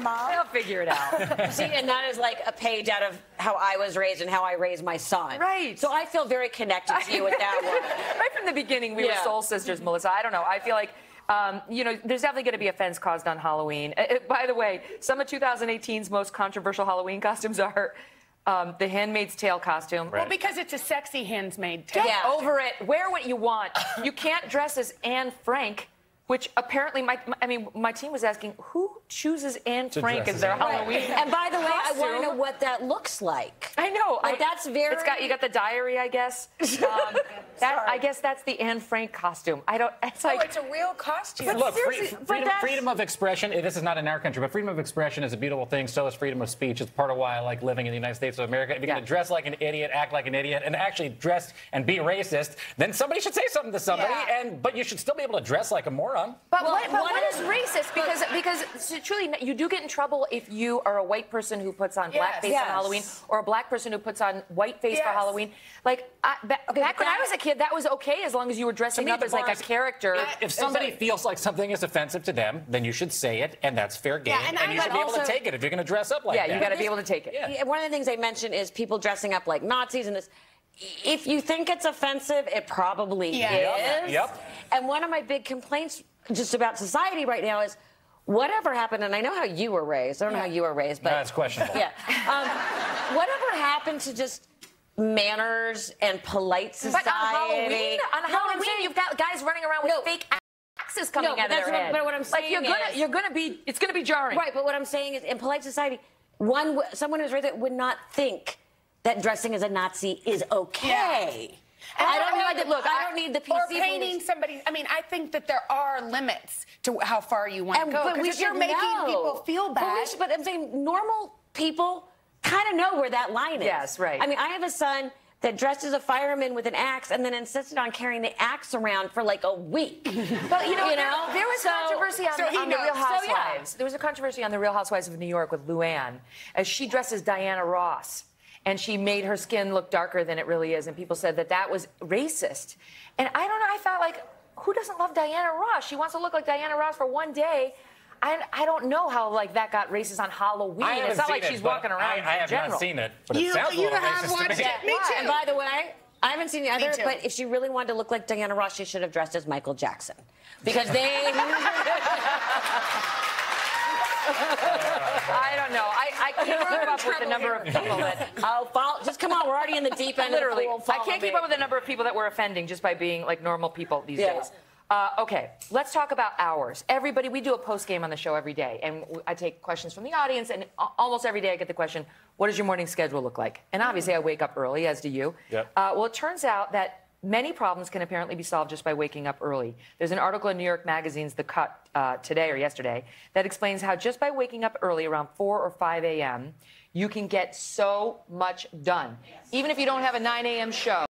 Mom. They'll figure it out. See, and that is like a page out of how I was raised and how I raised my son. Right. So I feel very connected to you with that one. Right from the beginning, we were soul sisters, Melissa. I don't know. I feel like, you know, there's definitely going to be offense caused on Halloween. By the way, some of 2018's most controversial Halloween costumes are the Handmaid's Tale costume. Right. Well, because it's a sexy Handmaid's Tale. Get over it. Wear what you want. You can't dress as Anne Frank, which apparently my team was asking, who chooses Anne Frank as their Halloween And by the way, costume? I want to know what that looks like. I know. Like, that's very... You got the diary, I guess. I guess that's the Anne Frank costume. I don't... It's like... Oh, it's a real costume. But look, freedom of expression, this is not in our country, but freedom of expression is a beautiful thing. So is freedom of speech. It's part of why I like living in the United States of America. If you're going to dress like an idiot, act like an idiot, and actually dress and be racist, then somebody should say something to somebody, but you should still be able to dress like a moron. But what is racist? Because truly, you do get in trouble if you are a white person who puts on blackface on Halloween, or a black person who puts on whiteface for Halloween. Like, back when I was a kid, that was okay as long as you were dressing up as like a character. If somebody feels like something is offensive to them, then you should say it, and that's fair game. And you should be able to take it if you're going to dress up like that. Yeah, you got to be able to take it. Yeah. One of the things I mentioned is people dressing up like Nazis and this. If you think it's offensive, it probably is. Yep. And one of my big complaints just about society right now is whatever happened, and I know how you were raised. I don't know how you were raised, but... That's questionable. Yeah. Whatever happened to just manners and polite society? But on Halloween, you've got guys running around with fake axes coming out of their head. But what I'm saying it's gonna be jarring. Right, but what I'm saying is, in polite society, someone who's raised it would not think that dressing as a Nazi is okay. I don't need the PC. Or painting somebody. I mean, I think that there are limits to how far you want to go. Because you're making people feel bad. But I'm saying normal people kind of know where that line is. Yes, right. I mean, I have a son that dressed as a fireman with an axe and then insisted on carrying the axe around for like a week. But there was controversy on the Real Housewives. There was a controversy on the Real Housewives of New York with Luann, as she dressed as Diana Ross. And she made her skin look darker than it really is. And people said that that was racist. And I don't know, I thought, like, who doesn't love Diana Ross? She wants to look like Diana Ross for one day. I don't know how, like, that got racist on Halloween. It's not like she's walking around I have not seen it, but it sounds a little racist to me. Me too. And by the way, I haven't seen the other, but if she really wanted to look like Diana Ross, she should have dressed as Michael Jackson. Because they... I don't know. I can't keep up with the number of people that... just come on, we're already in the deep end. Literally. Of the pool. I can't keep up with the number of people that we're offending just by being, like, normal people these days. Okay, let's talk about hours. Everybody, we do a post game on the show every day, and I take questions from the audience, and almost every day I get the question, what does your morning schedule look like? And obviously I wake up early, as do you. Yep. Well, it turns out that many problems can apparently be solved just by waking up early. There's an article in New York Magazine's The Cut today or yesterday that explains how just by waking up early around 4 or 5 a.m., you can get so much done. Even if you don't have a 9 a.m. show.